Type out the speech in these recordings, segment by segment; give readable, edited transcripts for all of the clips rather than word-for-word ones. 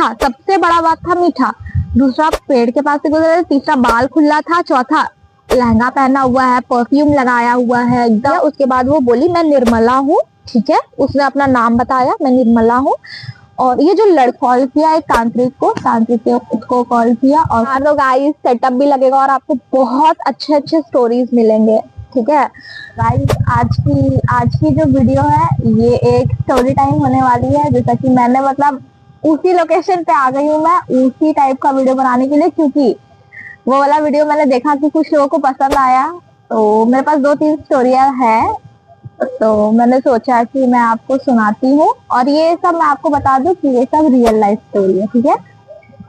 मीठा, सबसे बड़ा बात था मीठा। दूसरा पेड़ के पास से गुजरे, तीसरा बाल खुला था, चौथा लहंगा पहना हुआ है, परफ्यूम लगाया हुआ है एकदम। उसके बाद वो बोली मैं निर्मला हूँ, ठीक है, उसने अपना नाम बताया, मैं निर्मला हूँ। और ये जो कॉल किया एक तांत्रिक को उसको कॉल किया। और आप लोग गाइस सेटअप भी लगेगा और आपको बहुत अच्छे अच्छे स्टोरीज मिलेंगे, ठीक है गाइस। आज की जो वीडियो है ये एक स्टोरी टाइम होने वाली है। जैसा कि मैंने मतलब उसी लोकेशन पे आ गई हूँ मैं उसी टाइप का वीडियो बनाने के लिए, क्योंकि वो वाला वीडियो मैंने देखा कि कुछ लोगों को पसंद आया। तो मेरे पास 2-3 स्टोरियां हैं, तो मैंने सोचा कि मैं आपको सुनाती हूँ। और ये सब मैं आपको बता दूं कि ये सब रियल लाइफ स्टोरी है, ठीक है।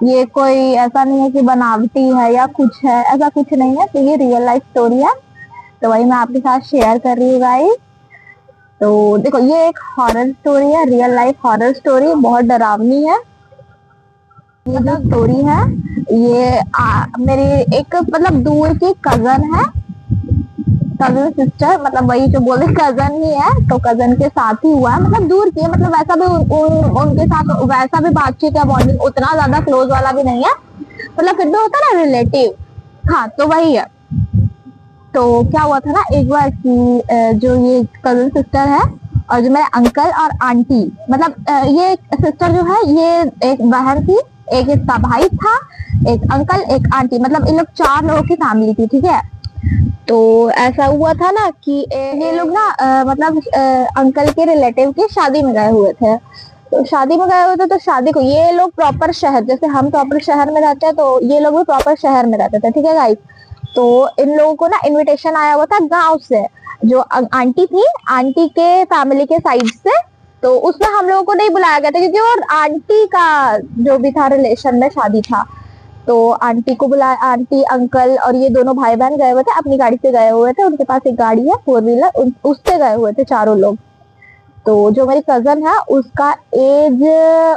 ये कोई ऐसा नहीं है कि बनावटी है या कुछ है, ऐसा कुछ नहीं है। तो ये रियल लाइफ स्टोरी है, तो वही मैं आपके साथ शेयर कर रही हूँ गाइस। तो देखो ये एक हॉरर स्टोरी है, रियल लाइफ हॉरर स्टोरी, बहुत डरावनी है। ये जो स्टोरी है ये मेरी एक मतलब दूर की कजन है, कजन सिस्टर, मतलब वही जो बोले कजन ही है, तो कजन के साथ ही हुआ है। मतलब दूर की है, मतलब वैसा भी उनके साथ वैसा भी बातचीत या बॉन्डिंग उतना ज्यादा क्लोज वाला भी नहीं है, मतलब फिर भी होता है ना रिलेटिव। हाँ तो वही है। तो क्या हुआ था ना एक बार कि जो ये कजन सिस्टर है और जो मेरे अंकल और आंटी, मतलब ये सिस्टर जो है ये एक बहन थी, एक इसका भाई था, एक अंकल एक आंटी, मतलब इन लोग 4 लोगों की फैमिली थी, ठीक है। तो ऐसा हुआ था ना कि ये लोग ना मतलब अंकल के रिलेटिव की शादी में गए हुए थे। तो शादी में गए हुए थे, तो शादी को ये लोग प्रॉपर शहर, जैसे हम प्रॉपर शहर में रहते हैं तो ये लोग भी प्रॉपर शहर में रहते थे, ठीक है गाइस। तो इन लोगों को ना इनविटेशन आया हुआ था गांव से, जो आंटी थी, आंटी के फैमिली के साइड से। तो उसमें हम लोगों को नहीं बुलाया गया था, क्योंकि वो आंटी का जो भी था रिलेशन में शादी था। तो आंटी को बुलाया, आंटी अंकल और ये दोनों भाई बहन गए हुए थे, अपनी गाड़ी से गए हुए थे, उनके पास एक गाड़ी है 4 व्हीलर, उससे गए हुए थे 4 लोग। तो जो मेरी कजन है उसका एज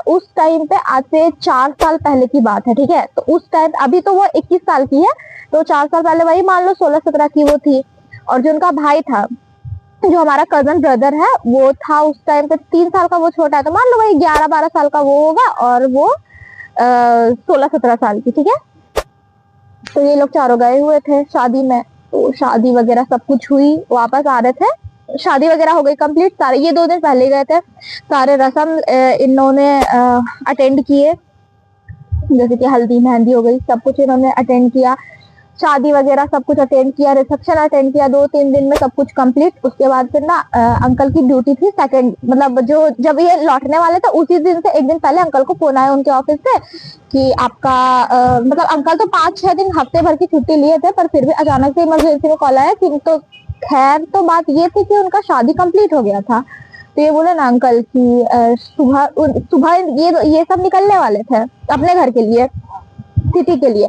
उस टाइम पे आज से 4 साल पहले की बात है, ठीक है। तो उस टाइम अभी तो वो 21 साल की है, तो 4 साल पहले वही मान लो 16-17 की वो थी। और जो उनका भाई था, जो हमारा कजन ब्रदर है, वो था उस टाइम पे 3 साल का वो छोटा है, तो मान लो वही 11-12 साल का वो होगा, और वो 16-17 साल की, ठीक है। तो ये लोग चारों गए हुए थे शादी में। तो शादी वगैरह सब कुछ हुई, वापस आ रहे थे, शादी वगैरह हो गई कंप्लीट सारे, ये 2 दिन पहले गए थे। सारे रस्म इन्होंने अटेंड किए, जैसे कि हल्दी मेहंदी हो गई, सब कुछ इन्होंने अटेंड किया, शादी वगैरह सब कुछ अटेंड किया, रिसेप्शन अटेंड किया, 2-3 दिन में सब कुछ कंप्लीट। उसके बाद फिर ना अंकल की ड्यूटी थी सेकंड, मतलब जो जब ये लौटने वाले थे उसी दिन से 1 दिन पहले अंकल को फोन आया उनके ऑफिस से कि आपका मतलब अंकल तो 5-6 दिन हफ्ते भर की छुट्टी लिए थे, पर फिर भी अचानक से इमरजेंसी में कॉल आया कि तो खैर तो बात ये थी कि उनका शादी कंप्लीट हो गया था। तो ये बोले ना अंकल की सुबह सुबह ये सब निकलने वाले थे अपने घर के लिए, सिटी के लिए।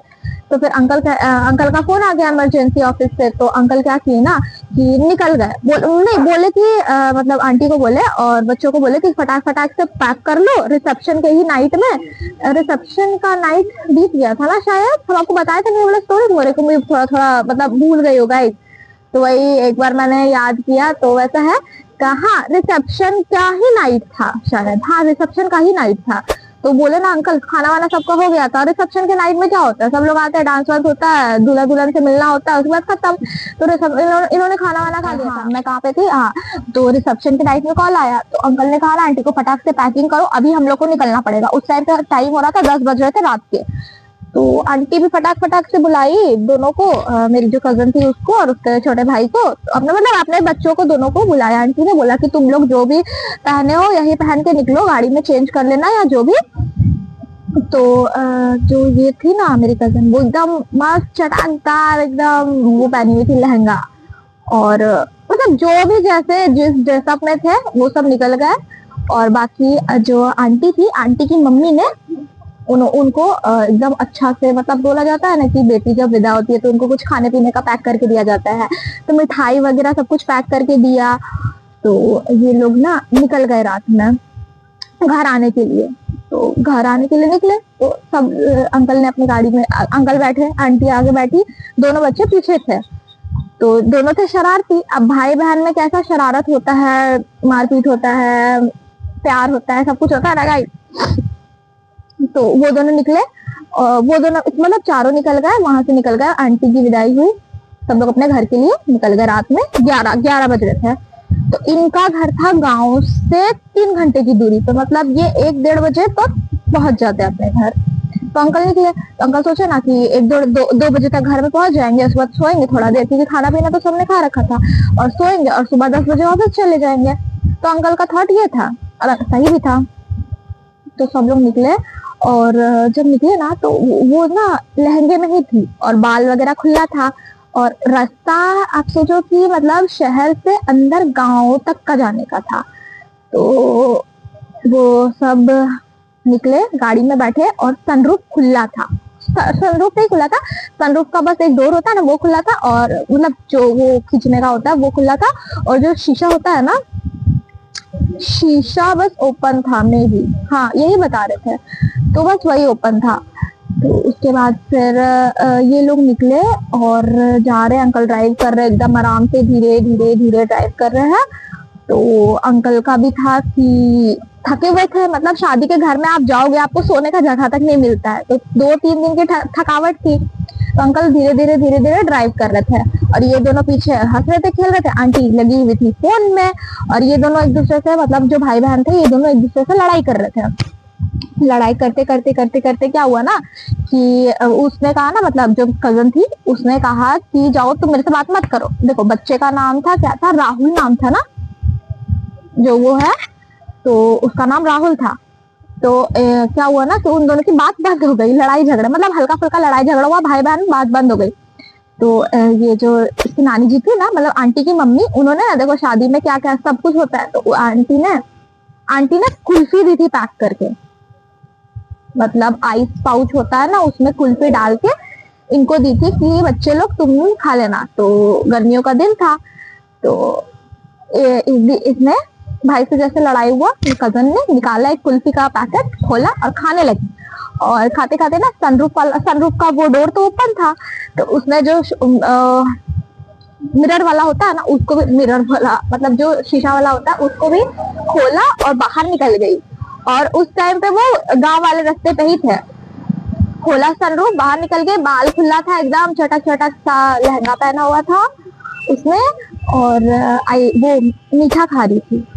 तो फिर अंकल का फोन आ गया इमरजेंसी ऑफिस से। तो अंकल क्या किए ना कि निकल गए, नहीं बोले कि मतलब आंटी को बोले और बच्चों को बोले कि फटाक फटाक से पैक कर लो, रिसेप्शन के ही नाइट में, रिसेप्शन का नाइट बीत गया था ना शायद, हम आपको बताया था नहीं वाला स्टोरी, मेरे को भी थोड़ा थोड़ा मतलब भूल गई होगा। तो वही एक बार मैंने याद किया, तो वैसा है कहाँ रिसेप्शन का ही नाइट था शायद, हाँ रिसेप्शन का ही नाइट था। तो बोले ना अंकल खाना वाना सबका हो गया था, रिसेप्शन के नाइट में क्या होता है, सब लोग आते हैं, डांस वांस होता है, दूल्हा दुल्हन से मिलना होता है, उसके बाद खत्म। तो इन्होंने खाना वाना खा लिया था। मैं कहाँ पे थी, हाँ तो रिसेप्शन के नाइट में कॉल आया, तो अंकल ने कहा ना आंटी को फटाक से पैकिंग करो, अभी हम लोग को निकलना पड़ेगा। उस टाइम पे टाइम हो रहा था 10 बज रहे थे रात के। तो आंटी भी फटाक फटाक से बुलाई दोनों को, मेरी जो कजन थी उसको और उसके छोटे भाई को, अपने मतलब अपने बच्चों को दोनों को बुलाया। आंटी ने बोला कि तुम लोग जो भी पहने हो यही पहन के निकलो, गाड़ी में चेंज कर लेना या जो भी। तो जो ये थी ना मेरी कजन, वो एकदम मस्त चटकदार एकदम वो पहनी हुई थी लहंगा, और मतलब जो भी जैसे जिस ड्रेसअप में थे वो सब निकल गए। और बाकी जो आंटी थी, आंटी की मम्मी ने उनको एकदम अच्छा से, मतलब बोला जाता है ना कि बेटी जब विदा होती है तो उनको कुछ खाने पीने का पैक करके दिया जाता है, तो मिठाई वगैरह सब कुछ पैक करके दिया। तो ये लोग ना निकल गए रात में घर आने के लिए। तो घर आने के लिए निकले तो सब अंकल ने अपनी गाड़ी में, अंकल बैठे, आंटी आगे बैठी, दोनों बच्चे पीछे थे। तो दोनों थे शरारती। अब भाई बहन में कैसा शरारत होता है, मारपीट होता है, प्यार होता है, सब कुछ होता है ना गाइस। तो वो दोनों निकले, और वो दोनों मतलब चारों निकल गए, वहां से निकल गए, आंटी की विदाई हुई, सब लोग अपने घर के लिए निकल गए। रात में 11 बज रहे थे। तो इनका घर था गांव से 3 घंटे की दूरी पे, मतलब ये 1-1:30 बजे तक पहुंच जाते अपने घर। तो अंकल निकले, तो अंकल सोचे ना कि 1-2 बजे तक घर में पहुंच जाएंगे, उसके बाद सोएंगे थोड़ा देर, क्योंकि खाना पीना तो सबने खा रखा था, और सोएंगे और सुबह 10 बजे वापस चले जाएंगे। तो अंकल का थॉट ये था, और सही भी था। तो सब लोग निकले, और जब निकले ना तो वो ना लहंगे में ही थी, और बाल वगैरह खुला था, और रास्ता आप सोचो कि मतलब शहर से अंदर गांव तक का जाने का था। तो वो सब निकले, गाड़ी में बैठे, और सनरूफ खुला था। सनरूफ नहीं खुला था, सनरूफ का बस एक डोर होता है ना, वो खुला था, और मतलब जो वो खींचने का होता है वो खुला था, और जो शीशा होता है ना, शीशा बस ओपन था मे भी, हाँ यही बता रहे थे, तो बस वही ओपन था। तो उसके बाद फिर ये लोग निकले और जा रहे, अंकल ड्राइव कर रहे एकदम आराम से, धीरे धीरे धीरे ड्राइव कर रहे हैं। तो अंकल का भी था कि थके हुए थे, मतलब शादी के घर में आप जाओगे आपको सोने का जगह तक नहीं मिलता है, तो 2-3 दिन की थकावट थी। तो अंकल धीरे धीरे धीरे धीरे ड्राइव कर रहे थे, और ये दोनों पीछे हंस रहे थे, खेल रहे थे, आंटी लगी हुई थी फोन में, और ये दोनों एक दूसरे से, मतलब जो भाई बहन थे, ये दोनों एक दूसरे से लड़ाई कर रहे थे। लड़ाई करते करते करते करते क्या हुआ ना कि उसने कहा ना, मतलब जो कजन थी उसने कहा कि जाओ तुम मेरे से बात मत करो। देखो बच्चे का नाम था, क्या था, राहुल नाम था ना जो वो है, तो उसका नाम राहुल था। तो क्या हुआ ना कि उन दोनों की बात बंद हो गई, लड़ाई झगड़ा, मतलब हल्का फुल्का लड़ाई झगड़ा हुआ, भाई बहन बात बंद हो गई। तो ये जो इसकी नानी जी थी ना, मतलब आंटी की मम्मी, उन्होंने ना, देखो शादी में क्या क्या सब कुछ होता है, तो आंटी ने कुल्फी दी थी पैक करके, मतलब आइस पाउच होता है ना, उसमें कुल्फी डाल के इनको दी थी कि बच्चे लोग तुम खा लेना। तो गर्मियों का दिन था, तो इसने भाई से जैसे लड़ाई हुआ, कजन ने निकाला एक कुल्फी का पैकेट, खोला और खाने लगी। और खाते खाते ना सनरूफ का वो डोर तो ओपन था, तो उसने जो मिरर वाला होता है ना, उसको भी, मिरर वाला मतलब जो शीशा वाला होता है, उसको भी खोला और बाहर निकल गई। और उस टाइम पे वो गांव वाले रास्ते पे ही थे। खोला सनरूफ, बाहर निकल गए, बाल खुला था एकदम, चटक चटक सा लहंगा पहना हुआ था उसने, और वो मीठा खा रही थी,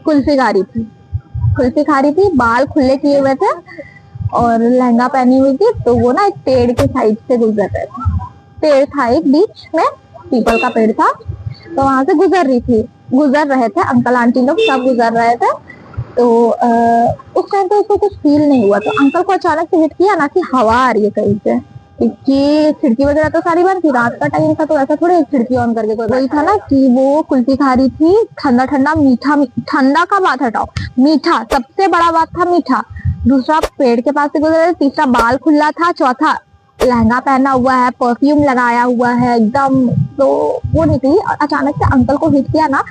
कुल्फी खा रही थी, बाल खुले किए हुए थे, और लहंगा पहनी हुई थी। तो वो ना एक पेड़ के साइड से गुजर रहे थे, पेड़ था एक बीच में, पीपल का पेड़ था, तो वहां से गुजर रहे थे अंकल आंटी लोग, सब गुजर रहे थे। तो उस टाइम पे उसको कुछ फील नहीं हुआ, तो अंकल को अचानक से हिट किया ना कि हवा आ रही है कहीं से, कि खिड़की वगैरह तो सारी बंद थी, रात का टाइम था, तो ऐसा थोड़े खिड़की ऑन करके कोई, वही था ना कि वो कुल्फी खा रही थी, ठंडा ठंडा मीठा, ठंडा का बात हटाओ, मीठा, सबसे बड़ा बात था मीठा। दूसरा पेड़ के पास से गुजरे, तीसरा बाल खुला था, चौथा लहंगा पहना हुआ है, परफ्यूम लगाया हुआ है एकदम। तो वो निकली और अचानक से अंकल को हिट किया ना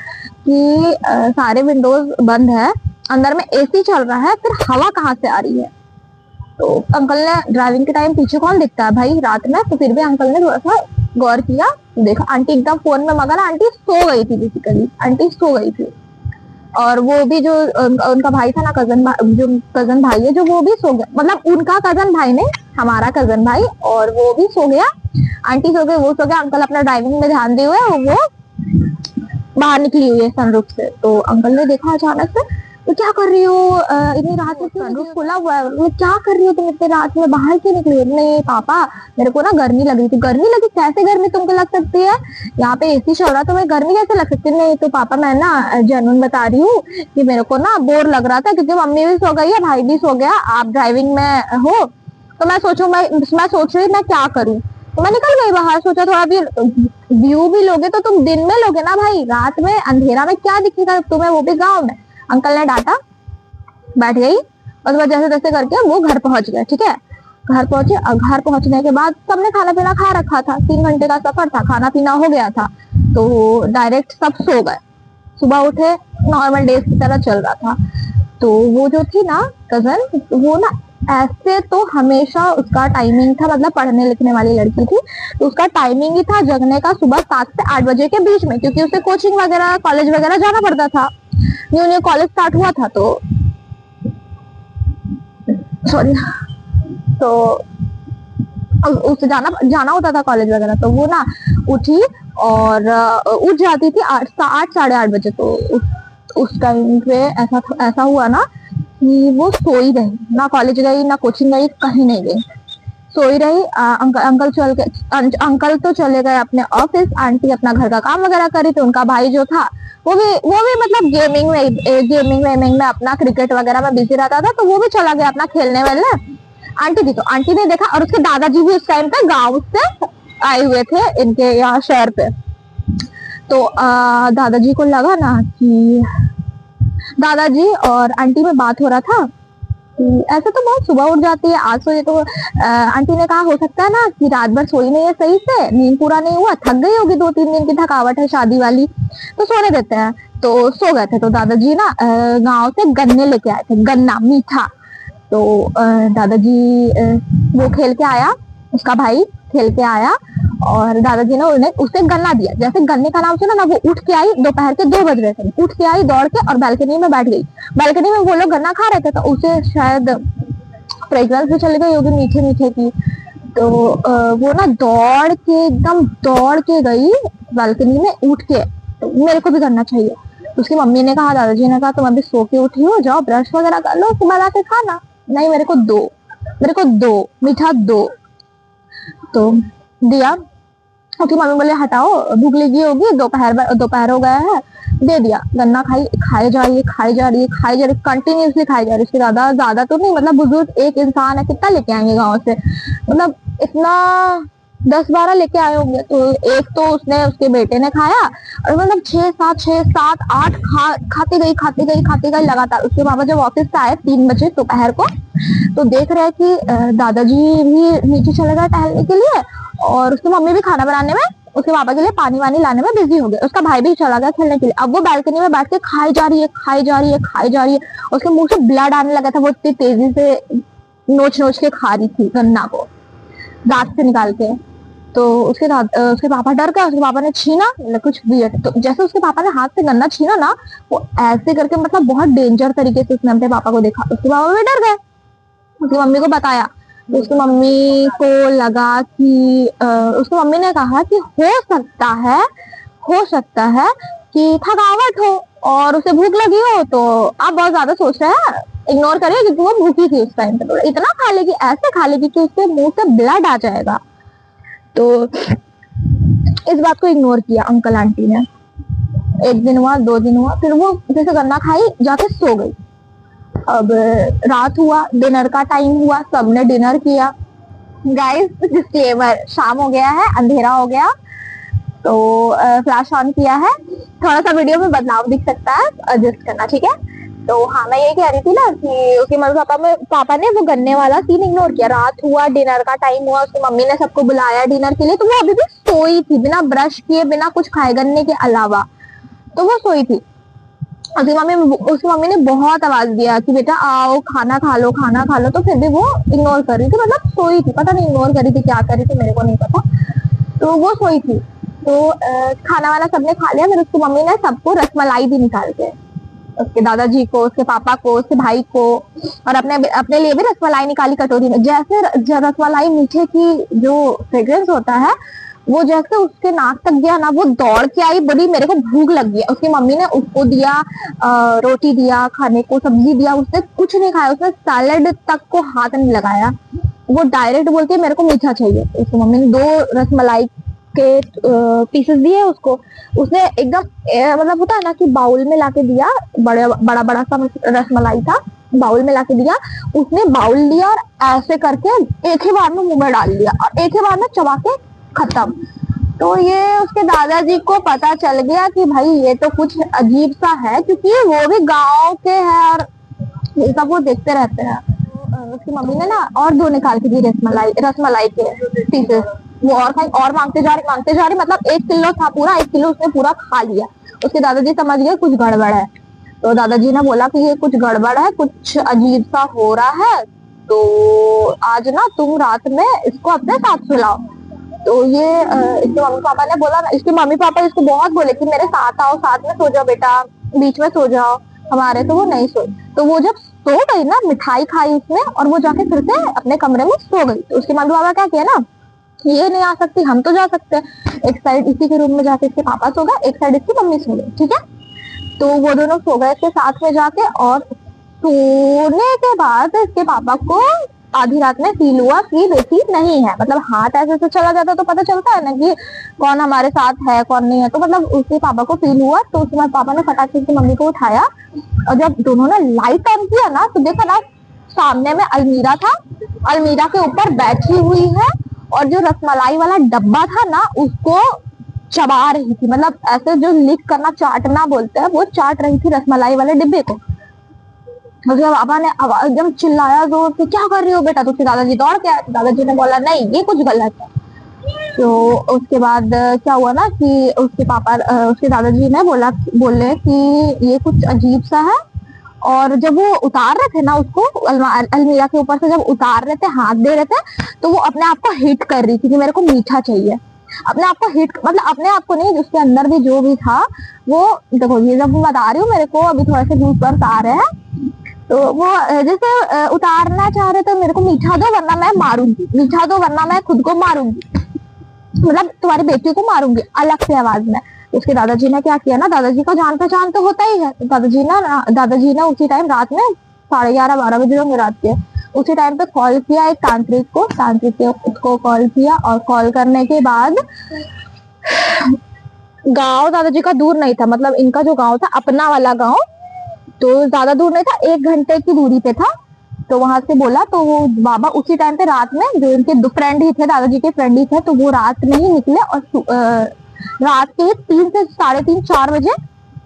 कि सारे विंडोज बंद है, अंदर में एसी चल रहा है, फिर हवा कहाँ से आ रही है। तो अंकल ने ड्राइविंग के टाइम पीछे कौन दिखता है भाई रात में, तो फिर भी अंकल ने थोड़ा सा गौर किया, देखा आंटी एकदम फोन में मगन, आंटी सो गई थी, बेसिकली आंटी सो गई थी। और वो भी जो उनका भाई था ना, जो कजन भाई है, जो वो भी सो गया, मतलब उनका कजन भाई नहीं, हमारा कजन भाई, और वो भी सो गया, आंटी सो गई, वो सो गया, अंकल अपना ड्राइविंग में ध्यान दिए हुए, वो बाहर निकली हुई है सनरूफ से। तो अंकल ने देखा अचानक से, तो क्या कर रही हो इतनी रात में, सनरूफ खुला हुआ है, मैं क्या कर रही हो तुम इतनी रात में, बाहर क्यों निकली हो? नहीं पापा मेरे को ना गर्मी लग रही थी। गर्मी लगी? कैसे गर्मी तुमको लग सकती है, यहाँ पे एसी चल रहा, तो मैं गर्मी कैसे लग सकती है? नहीं तो पापा मैं ना जेन्युइन बता रही हूँ कि मेरे को ना बोर लग रहा था, क्योंकि मम्मी भी सो गई है, भाई भी सो गया, आप ड्राइविंग में हो, तो मैं सोच रही मैं क्या करूँ, तो मैं निकल गई बाहर, सोचा थोड़ा भी व्यू भी लोगे तो तुम दिन में लोगे ना भाई, रात में अंधेरा में क्या दिखेगा तुम्हें, वो भी गांव में। अंकल ने डांटा, बैठ गई, और बाद जैसे तैसे करके वो घर पहुंच गए। ठीक है, घर पहुंचे, और घर पहुंचने के बाद सबने खाना पीना खा रखा था, 3 घंटे का सफर था, खाना पीना हो गया था, तो डायरेक्ट सब सो गए। सुबह उठे, नॉर्मल डेज की तरह चल रहा था। तो वो जो थी ना कजन, वो ना ऐसे तो हमेशा उसका टाइमिंग था, मतलब पढ़ने लिखने वाली लड़की थी, तो उसका टाइमिंग ही था जगने का सुबह 7 से 8 बजे के बीच में, क्योंकि उसे कोचिंग वगैरह कॉलेज वगैरह जाना पड़ता था, न्यू न्यू कॉलेज स्टार्ट हुआ था। तो सॉरी। तो उसे जाना होता था कॉलेज वगैरह, तो वो ना उठी और उठ जाती थी 8 साढ़े 8 बजे। तो उस टाइम पे ऐसा हुआ ना कि वो सोई रही, ना कॉलेज गई ना कोचिंग गई, कहीं नहीं गई, सोई रही। अंकल तो चले गए अपने ऑफिस, आंटी अपना घर का काम वगैरह करी थी। उनका भाई जो था वो भी मतलब गेमिंग में अपना क्रिकेट वगैरह में बिजी रहता था, तो वो भी चला गया अपना खेलने वेलने। आंटी थी तो आंटी ने देखा, और उसके दादाजी भी उस टाइम पे गांव से आए हुए थे इनके यहाँ शहर पे। तो दादाजी को लगा ना कि दादाजी और आंटी में बात हो रहा था कि ऐसे तो बहुत सुबह उठ जाती है, आज सोई तो आंटी ने कहा हो सकता है ना कि रात भर सोई नहीं है सही से, नींद पूरा नहीं हुआ, थक गई होगी, 2-3 दिन की थकावट है शादी वाली, तो सोने देते हैं। तो सो गए थे। तो दादाजी ना गांव से गन्ने लेके आए थे, गन्ना मीठा। तो दादाजी वो खेल के आया, उसका भाई खेल के आया, और दादाजी ने उन्हें उसे गन्ना दिया। जैसे गन्ने का नाम सुना ना, वो उठ के आई, दोपहर के 2 बज रहे थे, उठ के आई दौड़ के और बालकनी में बैठ गई। बालकनी में वो लोग गन्ना खा रहे थे, तो उसे शायद फ्रेग्रेंस भी चली गई होगी मीठे मीठे की। तो वो ना एकदम दौड़ के गई बालकनी में, उठ के मेरे को भी करना चाहिए। उसकी मम्मी ने कहा, दादाजी ने कहा तुम अभी सो के उठी हो, जाओ ब्रश वगैरह कर लो, उसके बाद आके खाना। नहीं, मेरे को दो मीठा दो। तो दिया। उसकी मम्मी बोले हटाओ, भूख लगी होगी, दोपहर हो गया है। दे दिया, गन्ना खाई जा रही है कंटिन्यूसली खाई जा रही है। उसके ज्यादा तो नहीं, मतलब बुजुर्ग एक इंसान है, कितना लेके आएंगे गाँव से, मतलब इतना 10-12 लेके आए होंगे। तो एक तो उसके बेटे ने खाया, और मतलब 6-7 खाते गई लगातार। उसके पापा जब ऑफिस से आए 3 बजे दोपहर को, तो देख रहे हैं कि दादाजी भी नीचे चले गए टहलने के लिए, और उसकी मम्मी भी खाना बनाने में, उसके पापा के लिए पानी वानी लाने में बिजी हो गए। उसका भाई भी चला गया खेलने के लिए। अब वो बालकनी में बैठ के खाई जा रही है। उसके मुंह से ब्लड आने लगा था, वो इतनी तेजी से नोच के खा रही थी गन्ना को दांत से निकाल के। तो उसके पापा डर गए, उसके पापा ने छीना, कुछ वियर्ड। तो जैसे उसके पापा ने हाथ से गन्ना छीना ना, वो ऐसे करके मतलब बहुत डेंजर तरीके से उसने अपने पापा को देखा। उसके पापा भी डर गए, उसकी मम्मी को बताया। तो उसकी मम्मी को लगा कि उसकी मम्मी ने कहा कि हो सकता है कि थकावट हो और उसे भूख लगी हो, तो आप बहुत ज्यादा सोच रहे हैं, इग्नोर करिए, क्योंकि वो भूखी थी उस टाइम पे। तो इतना खा लेगी, ऐसे खा लेगी कि उसके मुंह से ब्लड आ जाएगा। तो इस बात को इग्नोर किया अंकल आंटी ने। 1 दिन हुआ, 2 दिन हुआ, फिर वो जैसे गन्ना खाई जाके सो गई। अब रात हुआ, डिनर का टाइम हुआ, सबने डिनर किया। गाइस डिस्क्लेमर, शाम हो गया है, अंधेरा हो गया, तो फ्लैश ऑन किया है, थोड़ा सा वीडियो में बदलाव दिख सकता है, एडजस्ट करना, ठीक है। तो हाँ, मैं ये कह रही थी ना कि उसके मम्मी पापा ने वो गन्ने वाला सीन इग्नोर किया। रात हुआ, डिनर का टाइम हुआ, उसकी मम्मी ने सबको बुलाया डिनर के लिए, तो वो अभी भी सोई थी, बिना ब्रश किए, बिना कुछ खाए गन्ने के अलावा, तो वो सोई थी। उसकी मम्मी ने बहुत आवाज दिया कि बेटा आओ, खाना खा लो, तो फिर भी वो इग्नोर कर रही थी, मतलब सोई थी, पता नहीं इग्नोर कर रही थी, क्या कर रही थी, मेरे को नहीं पता। तो वो सोई थी। तो खाना वाना सबने खा लिया। फिर उसकी मम्मी ने सबको रसमलाई दी निकाल के, उसके दादाजी को, उसके पापा को, उसके भाई को, और अपने लिए भी रसमलाई निकाली कटोरी में। जैसे रसमलाई मीठे की जो फ्रेग्रेंस होता है, वो जैसे उसके नाक तक गया ना, वो दौड़ के आई, बड़ी मेरे को भूख लग गई। उसकी मम्मी ने उसको दिया, रोटी दिया खाने को, सब्जी दिया, उसने कुछ नहीं खाया, उसने सैलेड तक को हाथ नहीं लगाया। वो डायरेक्ट बोलती है मेरे को मीठा चाहिए। उसकी मम्मी ने 2 रसमलाई के पीसेस दिए उसको। उसने एकदम मतलब होता है ना कि बाउल में लाके दिया, बड़ा सा रसमलाई था, बाउल में लाके दिया। उसने बाउल लिया और ऐसे करके एक ही बार में मुंह में डाल दिया, और एक ही बार में चबा के खत्म। तो ये उसके दादाजी को पता चल गया कि भाई ये तो कुछ अजीब सा है, क्योंकि वो भी गांव के हैं और ये सब वो देखते रहते हैं। तो उसकी मम्मी ने ना और 2 निकाल के दी रसमलाई के पीसेस। वो और खाई, और मांगते जा रही, मतलब 1 किलो था पूरा, 1 किलो उसने पूरा खा लिया। उसके दादाजी समझ गए कुछ गड़बड़ है। तो दादाजी ने बोला कि ये कुछ गड़बड़ है, कुछ अजीब सा हो रहा है, तो आज ना तुम रात में इसको अपने साथ सुलाओ। तो ये इसके मम्मी पापा ने बोला, इसके मम्मी पापा इसको बहुत बोले कि मेरे साथ आओ, साथ में सो जाओ बेटा, बीच में सो जाओ हमारे, तो वो नहीं सोई। तो वो जब सो गई ना, मिठाई खाई उसने और वो जाके फिर से अपने कमरे में सो गई। तो उसके मम्मी पापा क्या किया ना, ये नहीं आ सकती, हम तो जा सकते हैं। एक साइड इसी के रूम में जाके इसके पापा सो गए, एक साइड इसकी मम्मी सो गई, ठीक है। तो वो दोनों सो गए इसके साथ में जाके, और सोने के बाद इसके पापा को आधी रात में फील हुआ कि बेटी नहीं है। मतलब हाथ ऐसे से चला जाता तो पता चलता है ना कि कौन हमारे साथ है कौन नहीं है। तो मतलब उसके पापा को फील हुआ, तो उसके बाद पापा ने फटाक से उसकी मम्मी को उठाया, और जब दोनों ने लाइट ऑन किया ना तो देखा ना सामने में अलमीरा था, अलमीरा के ऊपर बैठी हुई है और जो रसमलाई वाला डब्बा था ना उसको चबा रही थी। मतलब ऐसे जो लिख करना चाटना बोलते हैं, वो चाट रही थी रसमलाई वाले डिब्बे को। उसके पापा ने एकदम चिल्लाया जोर से, क्या कर रही हो बेटा? तो उसके दादाजी दौड़ के आए। दादाजी ने बोला नहीं ये कुछ गलत है। तो उसके बाद क्या हुआ ना कि उसके पापा उसके दादाजी ने बोले कि ये कुछ अजीब सा है। और जब वो उतार रहे थे ना उसको अलमीरा के ऊपर से, जब उतार रहे थे हाथ दे रहे थे, तो वो अपने आप को हिट कर रही थी कि मेरे को मीठा चाहिए। अपने आप को हिट, मतलब अपने आप को नहीं, उसके अंदर भी जो भी था वो। देखो ये जब मैं बता रही हूँ, मेरे को अभी थोड़ा सा गूज़बम्प्स आ रहे हैं। तो वो जैसे उतारना चाह रहे थे, मेरे को मीठा दो वरना मैं मारूंगी, मीठा दो वरना मैं खुद को मारूंगी, मतलब तुम्हारी बेटी को मारूंगी, अलग से आवाज में। उसके दादाजी ने क्या किया ना, दादाजी को जान पहचान तो होता ही है। तो दादाजी ने उसी टाइम रात में 11:30-12 बजे होंगे रात के, उसी टाइम पे कॉल किया एक तांत्रिक को कॉल किया। और कॉल करने के बाद गांव दादाजी का दूर नहीं था, मतलब इनका जो गांव था अपना वाला गांव, तो ज्यादा दूर नहीं था, 1 घंटे की दूरी पे था। तो वहां से बोला, तो वो बाबा उसी टाइम पे रात में, जो इनके दो फ्रेंड ही थे, दादाजी के फ्रेंड ही थे, तो वो रात में ही निकले और रात के 3 से 3:30-4 बजे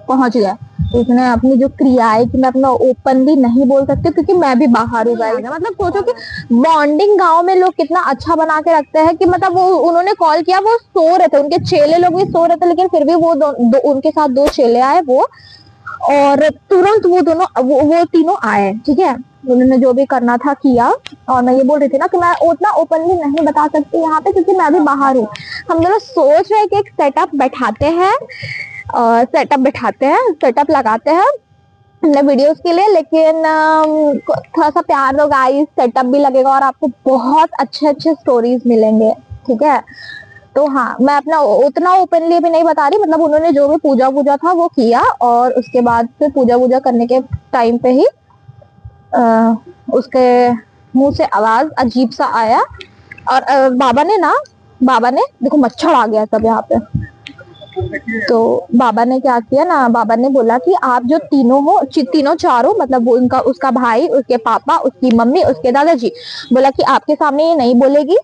पहुंच गया। तो उसने अपनी जो क्रिया है कि मैं अपना ओपनली नहीं बोल सकती क्योंकि मैं भी बाहर हूँ गाइस। मतलब सोचो कि बॉन्डिंग गांव में लोग कितना अच्छा बना के रखते हैं कि मतलब वो उन्होंने कॉल किया, वो सो रहे थे, उनके चेले लोग भी सो रहे थे, लेकिन फिर भी वो उनके साथ 2 चेले आए वो, और तुरंत वो दोनों वो तीनों आए, ठीक है। उन्होंने जो भी करना था किया। और मैं ये बोल रही थी ना कि मैं उतना ओपनली नहीं बता सकती यहाँ पे क्योंकि मैं भी बाहर हूँ। हम दोनों सोच रहे हैं कि एक सेटअप बैठाते हैं, सेटअप लगाते हैं अपने वीडियोस के लिए, लेकिन थोड़ा सा प्यार दो गाइस, सेटअप भी लगेगा और आपको बहुत अच्छे अच्छे स्टोरीज मिलेंगे, ठीक है। तो हाँ, मैं अपना उतना ओपनली भी नहीं बता रही, मतलब उन्होंने जो भी पूजा था वो किया, और उसके बाद फिर पूजा करने के टाइम पे ही उसके मुंह से आवाज अजीब सा आया। और बाबा ने देखो मच्छर आ गया सब यहाँ पे। तो बाबा ने क्या किया ना, बाबा ने बोला कि आप जो तीनों चारों, मतलब वो इनका, उसका भाई, उसके पापा, उसकी मम्मी, उसके दादाजी, बोला कि आपके सामने ये नहीं बोलेगी,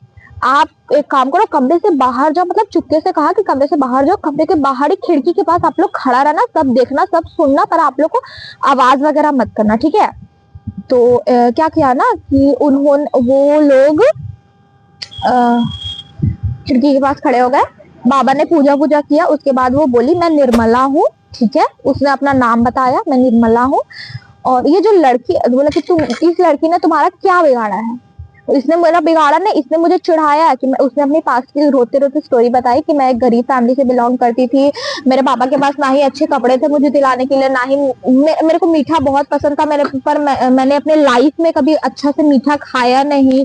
आप एक काम करो, कमरे से बाहर जाओ। मतलब चुपके से कहा कि कमरे से बाहर जाओ, कमरे के बाहर ही खिड़की के पास आप लोग खड़ा रहना, सब देखना सब सुनना, पर आप लोग को आवाज वगैरह मत करना, ठीक है। तो क्या किया ना कि वो लोग खिड़की के पास खड़े हो गए। बाबा ने पूजा किया, उसके बाद वो बोली मैं निर्मला हूँ, ठीक है। उसने अपना नाम बताया, मैं निर्मला हूँ। और ये जो लड़की बोला कि तुम, इस लड़की ने तुम्हारा क्या बिगाड़ा है? इसने मेरा बिगाड़ा नहीं, इसने मुझे चिढ़ाया है कि उसने अपनी पास की रोते रोते स्टोरी बताई कि मैं एक गरीब फैमिली से बिलोंग करती थी, मेरे पापा के पास ना ही अच्छे कपड़े थे मुझे दिलाने के लिए, ना ही मेरे को मीठा बहुत पसंद था, मैंने अपने लाइफ में कभी अच्छा से मीठा खाया नहीं।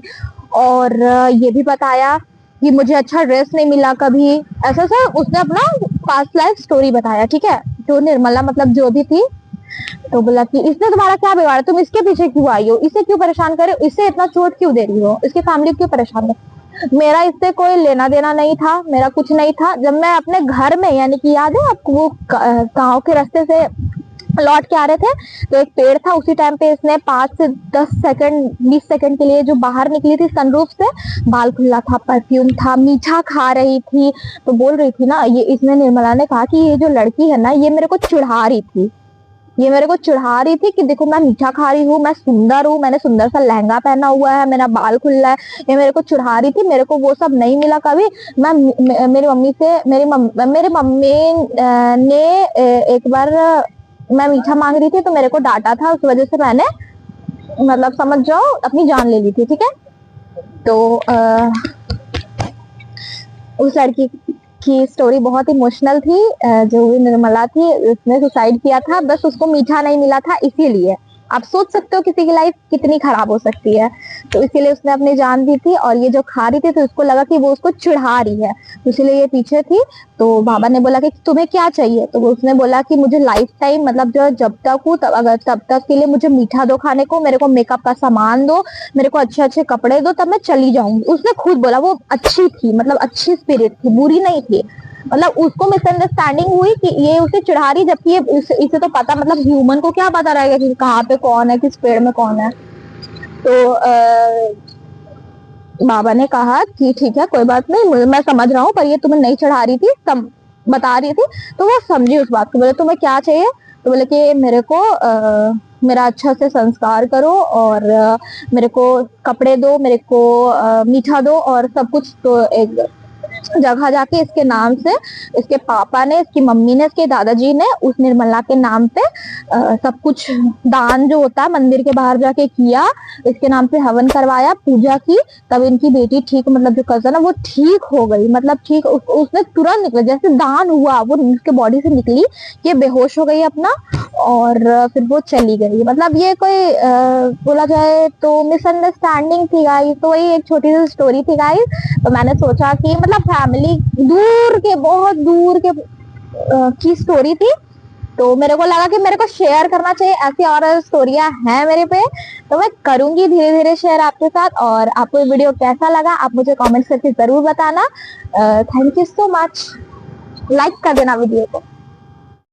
और ये भी बताया कि मुझे अच्छा ड्रेस नहीं मिला कभी, ऐसा सा उसने अपना पास्ट लाइफ स्टोरी बताया, ठीक है। जो निर्मला मतलब जो भी थी, तो बोला कि इसने तुम्हारा क्या बिगाड़ा, तुम इसके पीछे क्यों आई हो, इसे क्यों परेशान करे, इसे इतना चोट क्यों दे रही हो, इसकी फैमिली क्यों परेशान है? मेरा इससे कोई लेना देना नहीं था, मेरा कुछ नहीं था। जब मैं अपने घर में, यानी कि याद है आपको, वो गांव के रास्ते से लौट के आ रहे थे, तो एक पेड़ था, उसी टाइम पे इसने 5 से 10 सेकंड 20 सेकंड के लिए जो बाहर निकली थी सनरूफ से, बाल खुला था, परफ्यूम था, मीठा खा रही थी। तो बोल रही थी ना, ये इसने, निर्मला ने कहा कि ये जो लड़की है ना, ये मेरे को चिढ़ा रही थी, ये मेरे को चिढ़ा रही थी कि देखो मैं मीठा खा रही हूँ, मैं सुंदर हूँ, मैंने सुंदर सा लहंगा पहना हुआ है, मेरा बाल खुला है, ये मेरे को चिढ़ा रही थी। मेरे को वो सब नहीं मिला कभी। मेरी मम्मी से, मेरी मम्मी ने एक बार मैं मीठा मांग रही थी तो मेरे को डांटा था, उस वजह से मैंने, मतलब समझ जाओ, अपनी जान ले ली थी, ठीक है। तो उस लड़की की स्टोरी बहुत इमोशनल थी। जो निर्मला थी उसने सुसाइड किया था, बस उसको मीठा नहीं मिला था इसीलिए। आप सोच सकते हो किसी की लाइफ कितनी खराब हो सकती है। तो इसीलिए उसने अपनी जान दी थी, और ये जो खा रही थी तो उसको लगा कि वो उसको चिढ़ा रही है, तो इसलिए ये पीछे थी। तो बाबा ने बोला कि तुम्हें क्या चाहिए, तो उसने बोला कि मुझे लाइफ टाइम, मतलब जो जब तक हूँ तब, अगर तब तक के लिए मुझे मीठा दो खाने को, मेरे को मेकअप का सामान दो, मेरे को अच्छे अच्छे कपड़े दो, तब मैं चली जाऊंगी। उसने खुद बोला, वो अच्छी थी, मतलब अच्छी स्पिरिट थी, बुरी नहीं थी। मतलब उसको मिसअंडरस्टैंडिंग हुई कि ये उसे चिढ़ा रही, जबकि ये इसे तो पता, मतलब ह्यूमन को क्या पता रहेगा कि कहाँ पे कौन है, किस पेड़ में कौन है। तो बाबा ने कहा कि ठीक है, कोई बात नहीं, मैं समझ रहा हूँ, पर ये तुम्हें नहीं चढ़ा रही थी, सब बता रही थी। तो वो समझी उस बात को। बोले तुम्हें क्या चाहिए, तो बोले कि मेरे को मेरा अच्छा से संस्कार करो, और मेरे को कपड़े दो, मेरे को मीठा दो, और सब कुछ। तो एक जगह जाके इसके नाम से, इसके पापा ने, इसकी मम्मी ने, इसके दादाजी ने उस निर्मला के नाम पे सब कुछ दान जो होता है मंदिर के बाहर जाके किया, इसके नाम से हवन करवाया, पूजा की। तब इनकी बेटी ठीक, मतलब जो कजन है वो ठीक हो गई, मतलब ठीक उसने तुरंत निकला, जैसे दान हुआ वो उसके बॉडी से निकली, ये बेहोश हो गई अपना, और फिर वो चली गई। मतलब ये कोई बोला जाए तो मिसअंडरस्टैंडिंग थी गाइस। तो वही एक छोटी सी स्टोरी थी गाइस। तो मैंने सोचा कि मतलब फैमिली दूर के, बहुत दूर के की स्टोरी थी, तो मेरे को लगा कि मेरे को शेयर करना चाहिए। ऐसी और स्टोरियां हैं मेरे पे, तो मैं करूंगी धीरे धीरे शेयर आपके साथ। और आपको ये वीडियो कैसा लगा आप मुझे कमेंट करके जरूर बताना। Thank you so much, like कर देना वीडियो को।